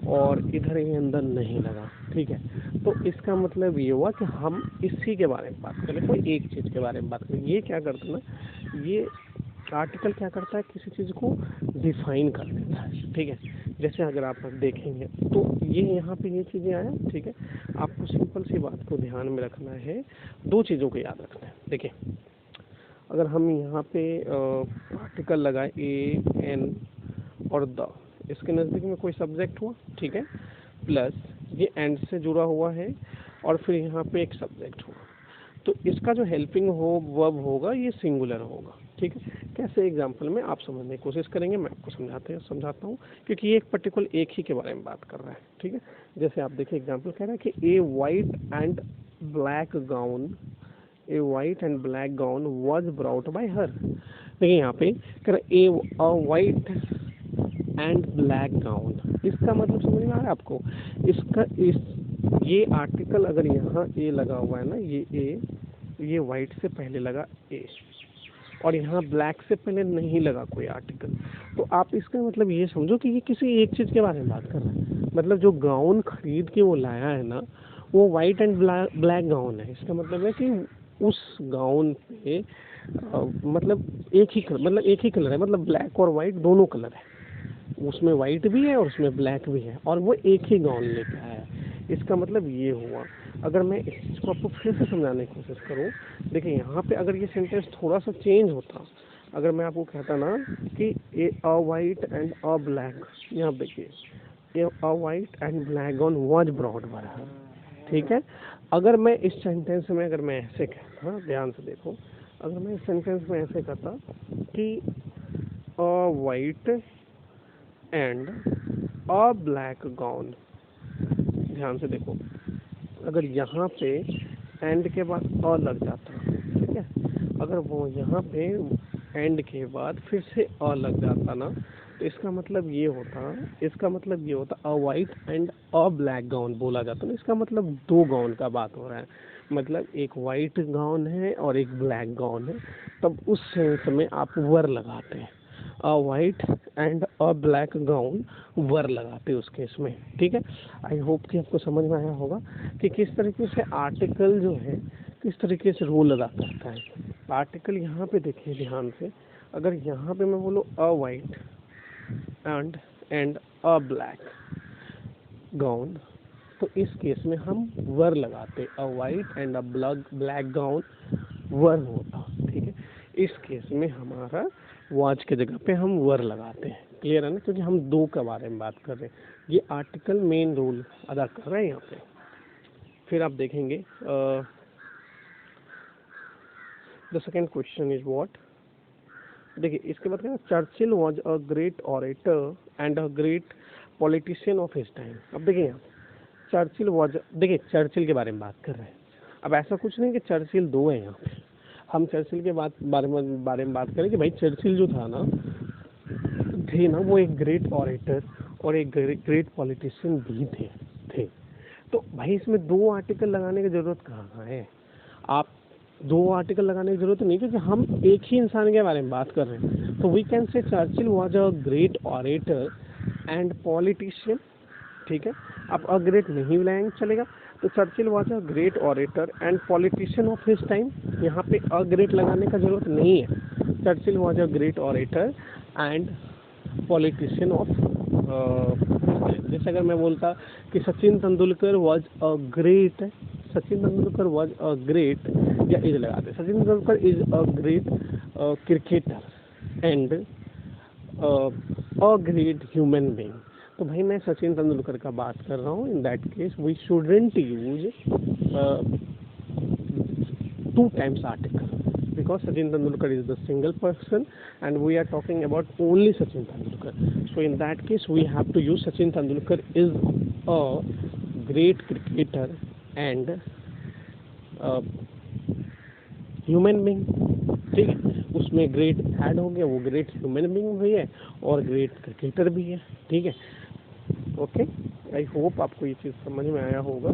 और इधर ए अंदर नहीं लगा, ठीक है, तो इसका मतलब ये हुआ कि हम इसी के बारे में बात करें, कोई एक चीज़ के बारे में बात करें। ये क्या करता है ना, ये आर्टिकल क्या करता है, किसी चीज़ को डिफाइन कर देता है, ठीक है। जैसे अगर आप देखेंगे तो ये यहाँ पे ये चीज़ें आया, ठीक है। आपको सिंपल सी बात को ध्यान में रखना है, दो चीज़ों को याद रखना है। देखिए अगर हम यहाँ पे आर्टिकल लगाए ए एन और द, इसके नज़दीक में कोई सब्जेक्ट हुआ, ठीक है, प्लस ये एंड से जुड़ा हुआ है, और फिर यहाँ पे एक सब्जेक्ट हुआ, तो इसका जो हेल्पिंग वर्ब होगा ये सिंगुलर होगा, ठीक है। कैसे एग्जांपल में आप समझने की कोशिश करेंगे, मैं आपको समझाता हूँ, क्योंकि ये एक पर्टिकुलर एक ही के बारे में बात कर रहा है, ठीक है। जैसे आप देखिए एग्जांपल कह रहा है कि a white and black gown, a white and black gown was brought by her. देखिए यहाँ पे कह रहा है a white and black gown, इसका मतलब समझ में आ रहा है आपको। इसका ये आर्टिकल अगर यहाँ ए लगा हुआ है ना, ये ए, ये वाइट से पहले लगा ए, और यहाँ ब्लैक से पहले नहीं लगा कोई आर्टिकल, तो आप इसका मतलब ये समझो कि ये किसी एक चीज़ के बारे में बात कर रहा है। मतलब जो गाउन खरीद के वो लाया है ना, वो वाइट एंड ब्लैक गाउन है। इसका मतलब है कि उस गाउन पे मतलब एक ही कलर है, मतलब ब्लैक और वाइट दोनों कलर है, उसमें वाइट भी है और उसमें ब्लैक भी है, और वो एक ही गाउन लेके आया है। इसका मतलब ये हुआ। अगर मैं इस चीज़ को आपको फिर से समझाने की कोशिश करूँ, देखिए यहाँ पे अगर ये सेंटेंस थोड़ा सा चेंज होता, अगर मैं आपको कहता ना कि अ वाइट एंड अ ब्लैक, यहाँ देखिए अ white and black gown was brought by हर, ठीक है। अगर मैं इस सेंटेंस में अगर मैं ऐसे कहता, ध्यान से देखो, अगर मैं इस सेंटेंस में ऐसे कहता कि अ white and a black gown, ध्यान से देखो, अगर यहाँ पे एंड के बाद अ लग जाता, ठीक है, अगर वो यहाँ पे एंड के बाद फिर से अ लग जाता ना, तो इसका मतलब ये होता अ white and a black gown बोला जाता ना। इसका मतलब दो गाउन का बात हो रहा है, मतलब एक वाइट गाउन है और एक ब्लैक गाउन है, तब उस सेंस में आप वर लगाते हैं, a white and a black gown were लगाते उस केस में, ठीक है। आई होप कि आपको समझ में आया होगा कि किस तरीके से आर्टिकल जो है किस तरीके से रोल अदा करता है। आर्टिकल यहाँ पे देखिए ध्यान से, अगर यहाँ पे मैं बोलूँ a white and a black gown, तो इस केस में हम वर लगाते, a white and a black gown were होता, ठीक है। इस केस में हमारा वॉच के जगह पे हम वर लगाते हैं, क्लियर है ना, क्योंकि हम दो के बारे में बात कर रहे हैं, ये आर्टिकल मेन रोल अदा कर रहा है यहाँ पे। फिर आप देखेंगे the second question is what, देखिए इसके बाद क्या, Churchill was a great orator and a great politician of his time. अब देखिए यहाँ चर्चिल वॉज, देखिए चर्चिल के बारे में बात कर रहे हैं। अब ऐसा कुछ नहीं कि चर्चिल दो है यहाँ पे, हम चर्चिल के बारे में बात करें कि भाई चर्चिल जो था ना, थे ना, वो एक ग्रेट ऑरेटर और एक ग्रेट पॉलिटिशियन भी थे। तो भाई इसमें दो आर्टिकल लगाने की ज़रूरत कहाँ है, आप दो आर्टिकल लगाने की ज़रूरत नहीं, क्योंकि हम एक ही इंसान के बारे में बात कर रहे हैं। तो we can say Churchill was a great orator and politician, ठीक है। आप अ ग्रेट नहीं बुलाएंगे चलेगा, तो Churchill was a great orator and politician of his time, यहाँ पे अ ग्रेट लगाने का ज़रूरत नहीं है। Churchill was a great orator and politician of, जैसे अगर मैं बोलता कि Sachin Tendulkar was a great, Sachin Tendulkar was a great, या इज लगाते, Sachin Tendulkar is a great cricketer and a great human being. तो भाई मैं सचिन तेंदुलकर का बात कर रहा हूँ, in that case we shouldn't use two times article, because Sachin Tendulkar is the single person and we are talking about only Sachin Tendulkar. So in that case we have to use Sachin Tendulkar is a great cricketer and human being, ठीक है। उसमें great add हो गया, वो great human being भी है और great cricketer भी है, ठीक है। ओके, आई होप आपको ये चीज़ समझ में आया होगा।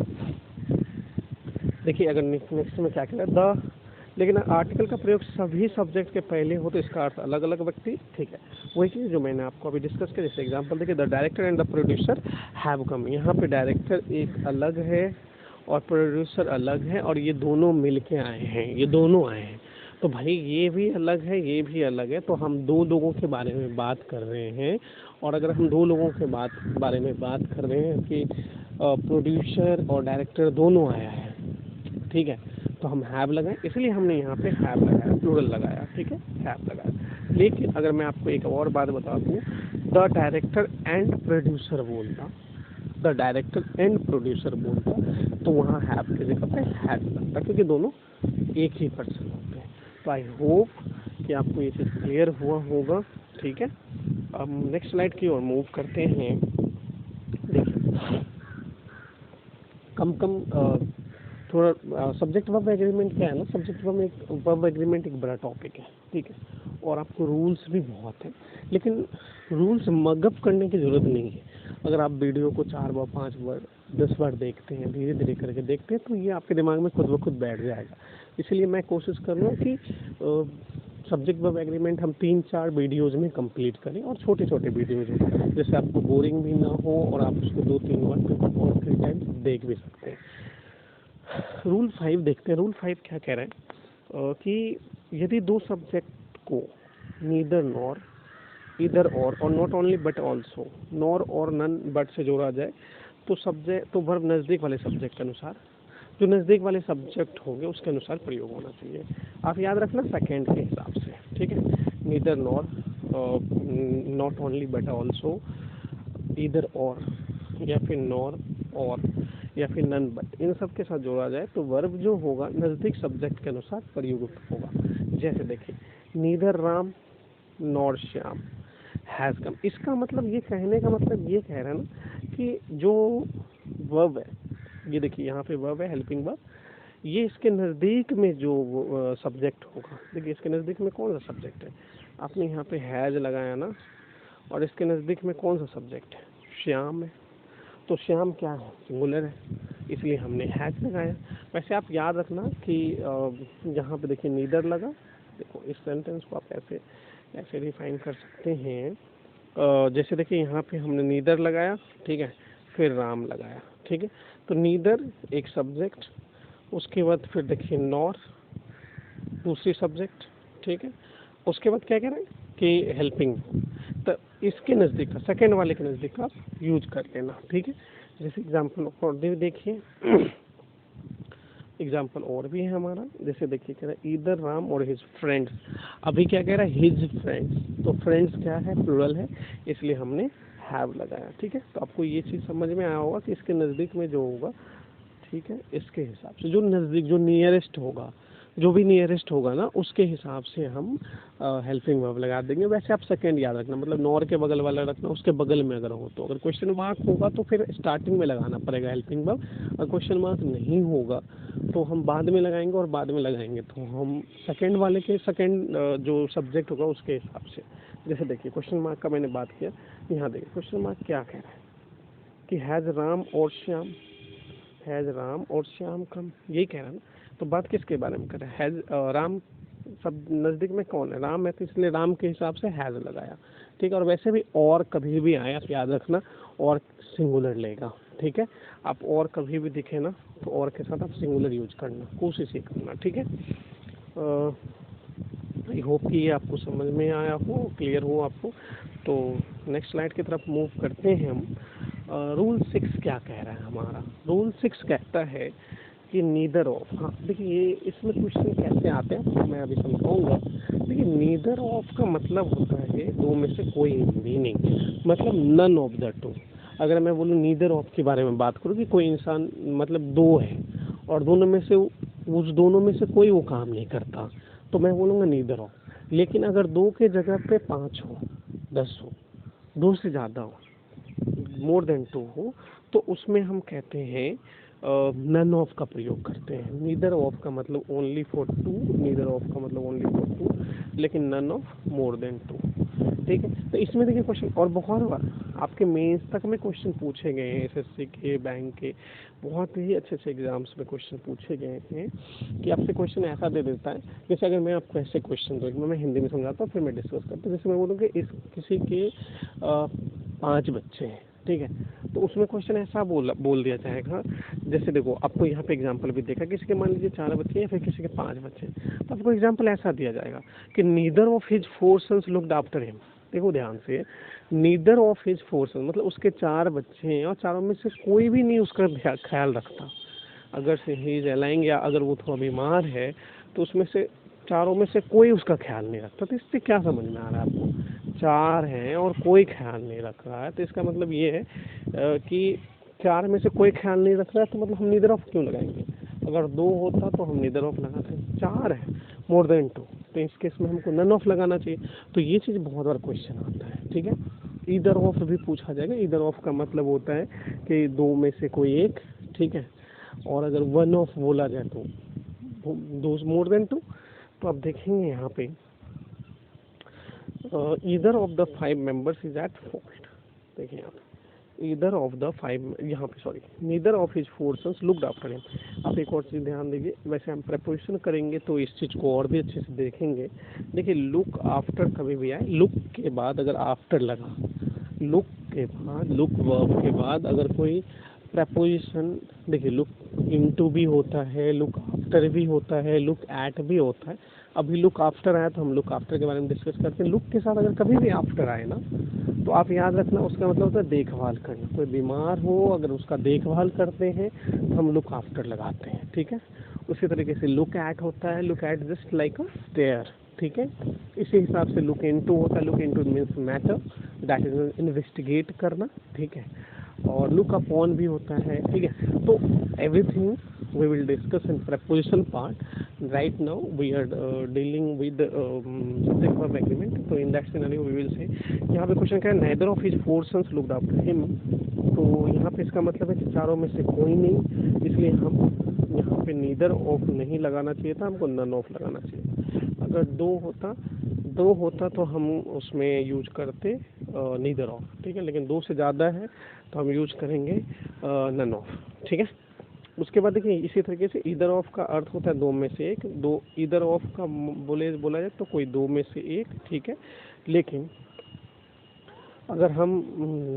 देखिए अगर नेक्स्ट में क्या कहता द, लेकिन आर्टिकल का प्रयोग सभी सब्जेक्ट के पहले हो तो इसका अर्थ अलग अलग व्यक्ति, ठीक है। वही चीज़ जो मैंने आपको अभी डिस्कस किया, जैसे एग्जांपल देखिए, the director and the producer have come, यहाँ पे डायरेक्टर एक अलग है और प्रोड्यूसर अलग है, और ये दोनों मिल के आए हैं, ये दोनों आए हैं। तो भाई ये भी अलग है, ये भी अलग है, तो हम दो लोगों के बारे में बात कर रहे हैं। और अगर हम दो लोगों के बारे में बात कर रहे हैं कि प्रोड्यूसर और डायरेक्टर दोनों आया है, ठीक है, तो हम हैव लगाए, इसलिए हमने यहाँ पे हैव लगाया, प्लूरल लगाया, ठीक है, हैव लगाया। लेकिन अगर मैं आपको एक और बात बता दूँ, द डायरेक्टर एंड प्रोड्यूसर बोलता, द डायरेक्टर एंड प्रोड्यूसर बोलता, तो वहाँ हैव की जगह पे हैव लगता, क्योंकि दोनों एक ही पर्सन होते हैं। तो आई होप कि आपको ये चीज़ क्लियर हुआ होगा, ठीक है। अब नेक्स्ट स्लाइड की ओर मूव करते हैं। देखिए थोड़ा सब्जेक्ट वर्ब एग्रीमेंट क्या है ना, सब्जेक्ट वर्ब एग्रीमेंट एक बड़ा टॉपिक है, ठीक है, और आपको रूल्स भी बहुत हैं, लेकिन रूल्स मगअप करने की ज़रूरत नहीं है। अगर आप वीडियो को 4 बार 5 बार 10 बार देखते हैं, धीरे धीरे करके देखते हैं, तो ये आपके दिमाग में खुद ब खुद बैठ जाएगा। इसलिए मैं कोशिश कर रहा हूँ कि सब्जेक्ट वर्ब एग्रीमेंट हम 3-4 वीडियोज़ में कंप्लीट करें, और छोटे छोटे वीडियोज़ में, जिससे आपको बोरिंग भी ना हो और आप उसको 2-3 बार और 3 टाइम्स देख भी सकते हैं। रूल 5 देखते हैं। रूल 5 क्या कह रहा है कि यदि दो सब्जेक्ट को नीदर नॉर, इधर और not only but also, nor और नन बट से जोड़ा जाए तो वर्ब नज़दीक वाले सब्जेक्ट के अनुसार, जो नज़दीक वाले सब्जेक्ट होंगे उसके अनुसार प्रयोग होना चाहिए। आप याद रखना सेकेंड के हिसाब से, ठीक है। Neither nor, not only but also, इधर और, या फिर नॉर और, या फिर नन बट, इन सब के साथ जोड़ा जाए तो वर्ब जो होगा नज़दीक सब्जेक्ट के अनुसार प्रयुक्त होगा। जैसे देखिए, neither Ram nor Shyam has come. इसका मतलब ये कहने का मतलब ये कह रहा है ना कि जो वर्ब है, ये देखिए यहाँ पे वर्ब है हेल्पिंग वर्ब, ये इसके नज़दीक में जो सब्जेक्ट होगा, देखिए इसके नज़दीक में कौन सा सब्जेक्ट है, आपने यहाँ पे हैज़ लगाया ना, और इसके नज़दीक में कौन सा सब्जेक्ट है, श्याम है, तो श्याम क्या है, सिंगुलर है, इसलिए हमने हैज़ लगाया। वैसे आप याद रखना कि यहाँ पे देखिए नीदर लगा, देखो इस सेंटेंस को आप ऐसे डिफाइन कर सकते हैं, जैसे देखिए यहाँ पे हमने नीदर लगाया, ठीक है, फिर राम लगाया, ठीक है, तो नीदर एक सब्जेक्ट, उसके बाद फिर देखिए नॉर दूसरी सब्जेक्ट, ठीक है, उसके बाद क्या कह रहे हैं कि हेल्पिंग, तो इसके नज़दीक का, सेकेंड वाले के नज़दीक का यूज कर लेना, ठीक है। जैसे एग्जाम्पल और देखिए एग्जाम्पल और भी है हमारा, जैसे देखिए कह रहा है ईदर राम और हिज फ्रेंड्स, अभी क्या कह रहा है हिज फ्रेंड्स, तो फ्रेंड्स क्या है, प्लूरल है, इसलिए हमने हैव लगाया, ठीक है। तो आपको ये चीज़ समझ में आया होगा कि इसके नज़दीक में जो होगा, ठीक है, इसके हिसाब से जो नज़दीक, जो नियरेस्ट होगा, जो भी नियरेस्ट होगा ना, उसके हिसाब से हम हेल्पिंग वर्ब लगा देंगे। वैसे आप सेकंड याद रखना, मतलब नॉर के बगल वाला रखना, उसके बगल में अगर हो तो, अगर क्वेश्चन मार्क होगा तो फिर स्टार्टिंग में लगाना पड़ेगा हेल्पिंग वर्ब, और क्वेश्चन मार्क नहीं होगा तो हम बाद में लगाएंगे, और बाद में लगाएंगे तो हम सेकंड वाले के सेकंड जो सब्जेक्ट होगा उसके हिसाब से। जैसे देखिए क्वेश्चन मार्क का मैंने बात किया, यहाँ देखिए क्वेश्चन मार्क क्या कह रहा है कि हैज़ राम और श्याम, हैज़ राम और श्याम कम, यही कह रहा है ना। तो बात किसके बारे में कर रहा है, हैज़, राम सब नज़दीक में कौन है, राम है, तो इसलिए राम के हिसाब से हैज़ लगाया, ठीक है। और वैसे भी और कभी भी आए आप याद रखना, और सिंगुलर लेगा, ठीक है। आप और कभी भी दिखे ना तो और के साथ आप सिंगुलर यूज करना, कोशिश ही करना, ठीक है। आई होप कि ये आपको समझ में आया हो, क्लियर हो आपको। तो नेक्स्ट स्लाइड की तरफ मूव करते हैं हम। रूल 6 क्या कह रहा है हमारा, रूल 6 कहता है कि नीदर ऑफ, हाँ देखिए ये इसमें क्वेश्चन कैसे आते हैं तो मैं अभी समझाऊंगा। देखिए नीदर ऑफ का मतलब होता है दो में से कोई भी नहीं, मतलब नन ऑफ द टू। अगर मैं बोलूँ नीदर ऑफ के बारे में बात करूँ कि कोई इंसान मतलब दो है और दोनों में से उस दोनों में से कोई वो काम नहीं करता, तो मैं बोलूँगा नीदर ऑफ। लेकिन अगर दो के जगह पे 5 हो, 10 हो, दो से ज़्यादा हो, मोर देन 2 हो, तो उसमें हम कहते हैं नन ऑफ का प्रयोग करते हैं। नीदर ऑफ का मतलब ओनली फॉर 2, नीदर ऑफ का मतलब ओनली फॉर 2, लेकिन नन ऑफ मोर देन 2, ठीक है। तो इसमें देखिए क्वेश्चन, और बहुत बार आपके मेंस तक में क्वेश्चन पूछे गए हैं, एसएससी के, बैंक के, बहुत ही अच्छे अच्छे एग्जाम्स में क्वेश्चन पूछे गए हैं कि आपसे क्वेश्चन ऐसा दे देता है, जैसे अगर मैं आपको ऐसे क्वेश्चन दूँ, मैं हिंदी में समझाता हूँ फिर मैं डिस्कस करता हूँ। जैसे मैं बोलूँ कि इस किसी के 5 बच्चे हैं, ठीक है, तो उसमें क्वेश्चन ऐसा बोल दिया जाएगा, जैसे देखो आपको यहाँ पे एग्जांपल भी देखा, किसी के मान लीजिए 4 बच्चे हैं, फिर किसी के 5 बच्चे हैं, तो आपको एग्जांपल ऐसा दिया जाएगा कि neither of his 4 sons looked after him. देखो ध्यान से, नीदर ऑफ हिज 4 सन्स मतलब उसके 4 बच्चे हैं और चारों में से कोई भी नहीं उसका ख्याल रखता। अगर से ही जलाएंगे या अगर वो थोड़ा बीमार है तो उसमें से चारों में से कोई उसका ख्याल नहीं रखता। तो इससे क्या समझ में आ रहा है आपको, 4 हैं और कोई ख्याल नहीं रख रहा है, तो इसका मतलब ये है कि 4 में से कोई ख्याल नहीं रख रहा है, तो मतलब हम नीदर ऑफ क्यों लगाएंगे। अगर 2 होता तो हम नीदर ऑफ लगाते हैं, 4 है मोर देन 2, तो इस केस में हमको नन ऑफ लगाना चाहिए। तो ये चीज़ बहुत बार क्वेश्चन आता है, ठीक है। ईदर ऑफ भी पूछा जाएगा। ईदर ऑफ का मतलब होता है कि 2 में से कोई एक, ठीक है, और अगर वन ऑफ बोला जाए तो 2 मोर देन 2। तो आप देखेंगे यहाँ पे either of the 5 members is at fault, देखिए यहाँ पे ईदर ऑफ द फाइव, यहाँ पे sorry, neither of his four sons looked after him. आप एक और चीज़ ध्यान दीजिए, वैसे हम प्रपोजिशन करेंगे तो इस चीज़ को और भी अच्छे से देखेंगे। देखिए लुक आफ्टर कभी भी आए, लुक के बाद अगर आफ्टर लगा, लुक के बाद, लुक वर्ब के बाद अगर कोई प्रपोजिशन, देखिए लुक इनटू भी होता है, लुक आफ्टर भी होता है, लुक एट भी होता है। अभी लुक आफ्टर आया तो हम लुक आफ्टर के बारे में डिस्कस करते हैं। लुक के साथ अगर कभी भी आफ्टर आए ना, तो आप याद रखना उसका मतलब होता है देखभाल करना। कोई बीमार हो अगर उसका देखभाल करते हैं तो हम लुक आफ्टर लगाते हैं, ठीक है। उसी तरीके से लुक एट होता है, look at just like a stare, ठीक है। इसी हिसाब से लुक इनटू होता है, look into means matter, that is investigate करना, ठीक है। और लुक अपॉन भी होता है, ठीक है। तो everything we will discuss in preposition part. Right now we are dealing with subject verb agreement. So in that scenario we will say, यहाँ पे क्वेश्चन क्या है, neither of his four sons looked after him। तो यहाँ पे इसका मतलब है कि चारों में से कोई नहीं, इसलिए हम यहाँ पे neither of नहीं लगाना चाहिए था, हमको none of लगाना चाहिए। अगर दो होता तो हम उसमें यूज करते neither of, ठीक है। लेकिन दो से ज़्यादा है तो हम यूज करेंगे none of, ठीक है। उसके बाद देखिए इसी तरीके से ईदर ऑफ का अर्थ होता है दो में से एक, दो ईदर ऑफ का बोला जाए तो कोई दो में से एक, ठीक है। लेकिन अगर हम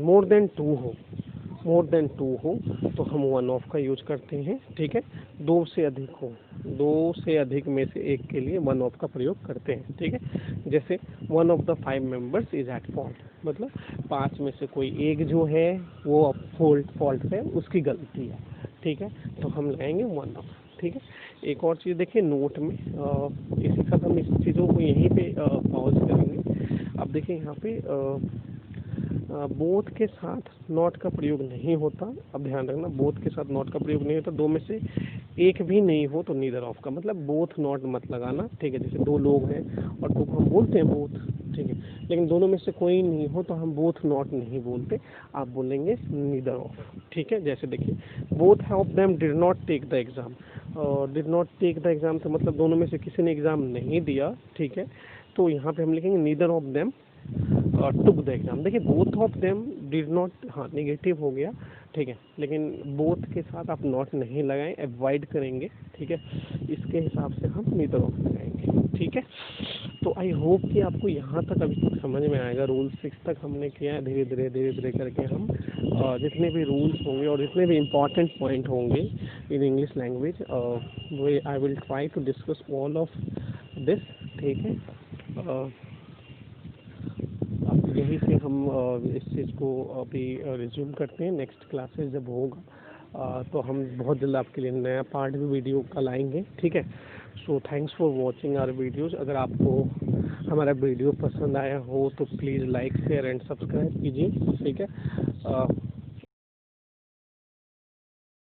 मोर देन टू हो तो हम वन ऑफ का यूज करते हैं, ठीक है। दो से अधिक में से एक के लिए वन ऑफ का प्रयोग करते हैं, ठीक है। जैसे one of the 5 members is at fault, मतलब 5 में से कोई एक जो है वो फॉल्ट है, उसकी गलती है, ठीक है। तो हम लगाएंगे वन ऑफ, ठीक है। एक और चीज़ देखिए नोट में, इसी साथ हम इस चीज़ों को यहीं पे पॉज करेंगे। अब देखिए यहाँ पे बोथ के साथ नॉट का प्रयोग नहीं होता। अब ध्यान रखना, बोथ के साथ नॉट का प्रयोग नहीं होता। दो में से एक भी नहीं हो तो नीदर ऑफ का, मतलब बोथ नॉट मत लगाना, ठीक है। जैसे दो लोग हैं और दो को हम बोलते हैं बोथ, ठीक है। लेकिन दोनों में से कोई नहीं हो तो हम बोथ नॉट नहीं बोलते, आप बोलेंगे नीदर ऑफ, ठीक है। जैसे देखिए both of them did not take the exam, did not take the exam तो मतलब दोनों में से किसी ने एग्ज़ाम नहीं दिया, ठीक है। तो यहाँ पे हम लिखेंगे neither of them took the exam. देखिए both of them did not, हाँ नेगेटिव हो गया, ठीक है। लेकिन बोथ के साथ आप नॉट नहीं लगाएं, अवॉइड करेंगे, ठीक है। इसके हिसाब से हम नीदर ऑफ लगाएंगे, ठीक है। तो आई होप कि आपको यहाँ तक अभी तक समझ में आएगा। रूल 6 तक हमने किया है, धीरे धीरे करके हम जितने भी रूल्स होंगे और जितने भी इम्पॉर्टेंट पॉइंट होंगे in English language, we I will try to discuss all of this, ठीक है। अब यहीं से हम इस चीज़ को अभी रिज्यूम करते हैं। नेक्स्ट क्लासेस जब होगा तो हम बहुत जल्द आपके लिए नया पार्ट भी वीडियो का लाएंगे, ठीक है। So thanks for watching our videos. अगर आपको हमारा वीडियो पसंद आया हो तो please like share and subscribe कीजिए, ठीक है।